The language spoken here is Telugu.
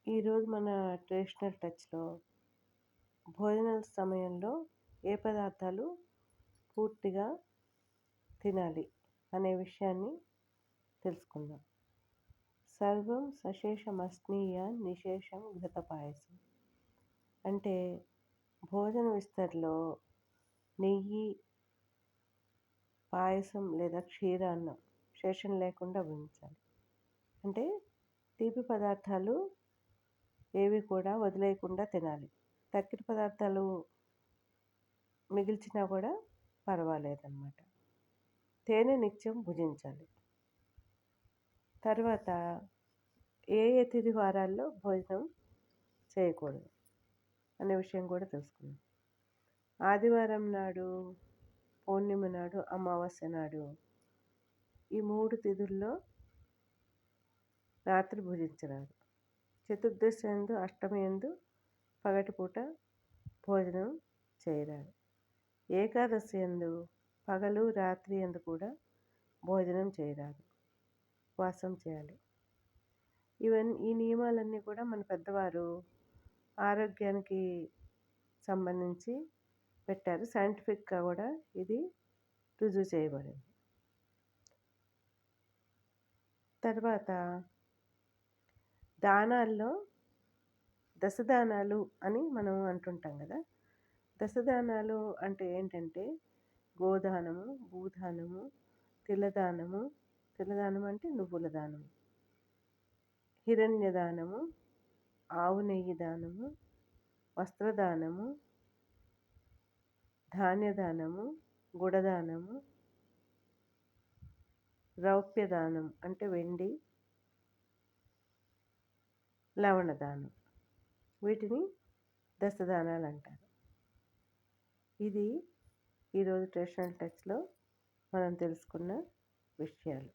ఈరోజు మన ట్రెడిషనల్ టచ్‌లో భోజనాల సమయంలో ఏ పదార్థాలు పూర్తిగా తినాలి అనే విషయాన్ని తెలుసుకుందాం. సర్వం సశేషమస్నీయ నిశేషం ఘృతపాయసం. అంటే భోజన విస్తరలో నెయ్యి, పాయసం లేదా క్షీరాన్నం శేషం లేకుండా ఉంచాలి. అంటే తీపి పదార్థాలు ఏవి కూడా వదిలేయకుండా తినాలి. చక్కెర పదార్థాలు మిగిల్చినా కూడా పర్వాలేదన్నమాట. తేనె నిత్యం భుజించాలి. తర్వాత ఏ ఏ తిథి వారాల్లో భోజనం చేయకూడదు అనే విషయం కూడా తెలుసుకుందాం. ఆదివారం నాడు, పౌర్ణిమ నాడు, అమావాస్య నాడు ఈ 3 తిథుల్లో రాత్రి భుజించరాదు. చతుర్దశి యందు, అష్టమి యందు పగటిపూట భోజనం చేయరాదు. ఏకాదశి యందు పగలు రాత్రి యందు కూడా భోజనం చేయరాదు. ఉపవాసం చేయాలి. ఈ నియమాలన్నీ కూడా మన పెద్దవారు ఆరోగ్యానికి సంబంధించి పెట్టారు. సైంటిఫిక్గా కూడా ఇది రుజువు చేయబడింది. తర్వాత దానాల్లో దశదానాలు అని మనం అంటుంటాం కదా. దశదానాలు అంటే ఏంటంటే గోదానము, భూదానము, తిలదానము, తిలదానం అంటే నువ్వుల దానము, హిరణ్యదానము, ఆవు నెయ్యి దానము, వస్త్రదానము, ధాన్యదానము, గుడదానము, రౌప్యదానం అంటే వెండి, లవణదానం, వీటిని దశదానాలు అంటారు. ఇది ఈరోజు ట్రెడిషనల్ టచ్లో మనం తెలుసుకున్న విషయాలు.